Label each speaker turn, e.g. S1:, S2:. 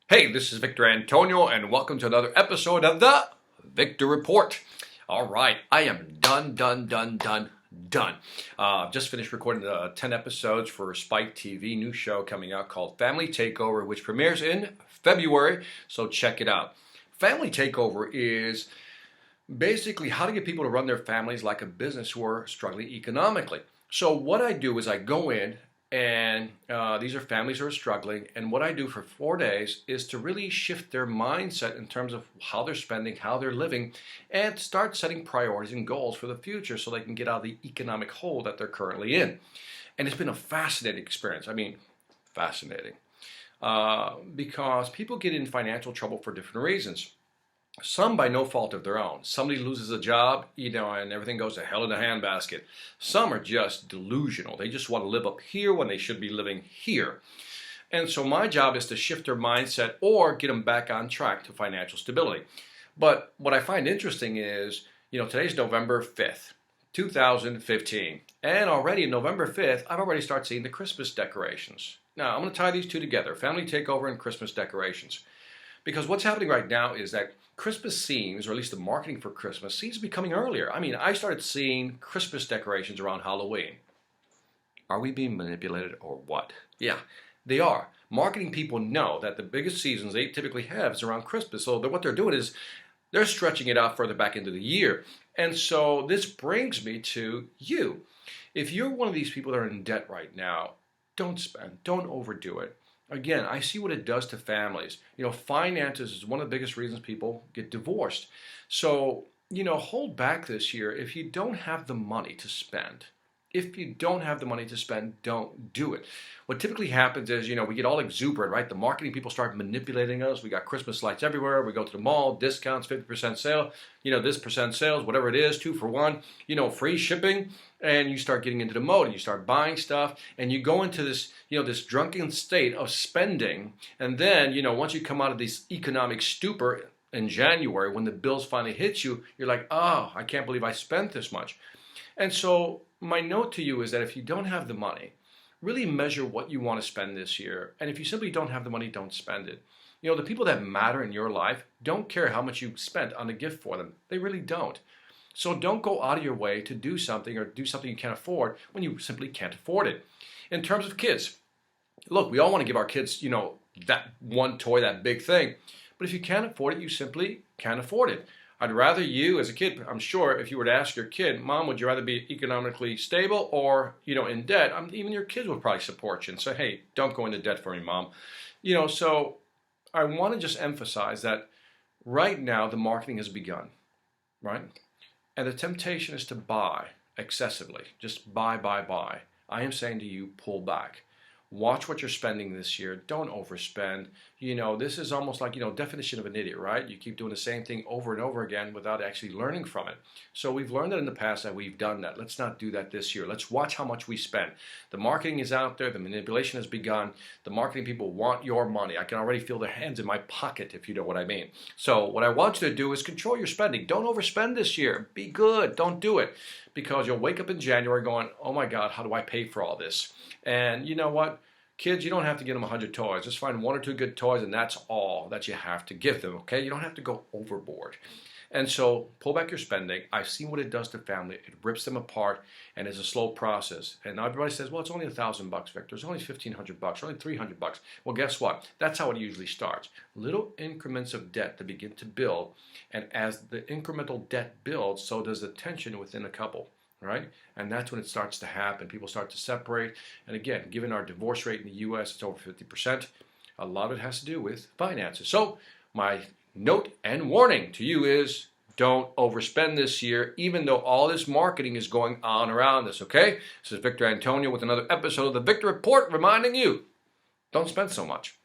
S1: Hey, this is Victor Antonio, and welcome to another episode of the Victor Report. All right, I am done. Just finished recording 10 episodes for Spike TV, new show coming out called Family Takeover, which premieres in February, so check it out. Family Takeover is basically how to get people to run their families like a business who are struggling economically. So what I do is I go in and these are families who are struggling, and what I do for 4 days is to really shift their mindset in terms of how they're spending, how they're living, and start setting priorities and goals for the future so they can get out of the economic hole that they're currently in. And it's been a fascinating experience. I mean, fascinating. Because people get in financial trouble for different reasons. Some by no fault of their own. Somebody loses a job, and everything goes to hell in a handbasket. Some are just delusional. They just want to live up here when they should be living here. And so my job is to shift their mindset or get them back on track to financial stability. But what I find interesting is, today's November 5th, 2015. And already on November 5th, I've already started seeing the Christmas decorations. Now, I'm going to tie these two together, family takeover and Christmas decorations. Because what's happening right now is that Christmas scenes, or at least the marketing for Christmas, seems to be coming earlier. I mean, I started seeing Christmas decorations around Halloween. Are we being manipulated or what? Yeah, they are. Marketing people know that the biggest seasons they typically have is around Christmas. So what they're doing is they're stretching it out further back into the year. And so this brings me to you. If you're one of these people that are in debt right now, don't spend. Don't overdo it. Again, I see what it does to families. Finances is one of the biggest reasons people get divorced. So, hold back this year if you don't have the money to spend. If you don't have the money to spend, don't do it. What typically happens is, we get all exuberant, right? The marketing people start manipulating us. We got Christmas lights everywhere. We go to the mall, discounts, 50% sale, this percent sales, whatever it is, 2 for 1, free shipping. And you start getting into the mode and you start buying stuff and you go into this, this drunken state of spending. And then, once you come out of this economic stupor in January, when the bills finally hit you, you're like, oh, I can't believe I spent this much. And so my note to you is that if you don't have the money, really measure what you want to spend this year. And if you simply don't have the money, don't spend it. The people that matter in your life don't care how much you spent on a gift for them. They really don't. So don't go out of your way to do something or do something you can't afford when you simply can't afford it. In terms of kids, look, we all want to give our kids, that one toy, that big thing. But if you can't afford it, you simply can't afford it. I'd rather you, as a kid, I'm sure, if you were to ask your kid, Mom, would you rather be economically stable or, in debt? Even your kids would probably support you and say, hey, don't go into debt for me, Mom. So I want to just emphasize that right now the marketing has begun, right? And the temptation is to buy excessively. Just buy. I am saying to you, pull back. Watch what you're spending this year. Don't overspend. This is almost like, definition of an idiot, right? You keep doing the same thing over and over again without actually learning from it. So we've learned that in the past that we've done that. Let's not do that this year. Let's watch how much we spend. The marketing is out there. The manipulation has begun. The marketing people want your money. I can already feel their hands in my pocket, if you know what I mean. So what I want you to do is control your spending. Don't overspend this year. Be good. Don't do it. Because you'll wake up in January going, oh my God, how do I pay for all this? And you know what? Kids, you don't have to get them 100 toys. Just find 1 or 2 good toys, and that's all that you have to give them, okay? You don't have to go overboard. And so pull back your spending. I've seen what it does to family. It rips them apart, and it's a slow process. And everybody says, well, it's only $1,000, Victor. It's only $1,500, only $300. Well, guess what? That's how it usually starts. Little increments of debt that begin to build, and as the incremental debt builds, so does the tension within a couple. Right? And that's when it starts to happen. People start to separate. And again, given our divorce rate in the U.S., it's over 50%. A lot of it has to do with finances. So my note and warning to you is don't overspend this year, even though all this marketing is going on around us, okay? This is Victor Antonio with another episode of the Victor Report reminding you, don't spend so much.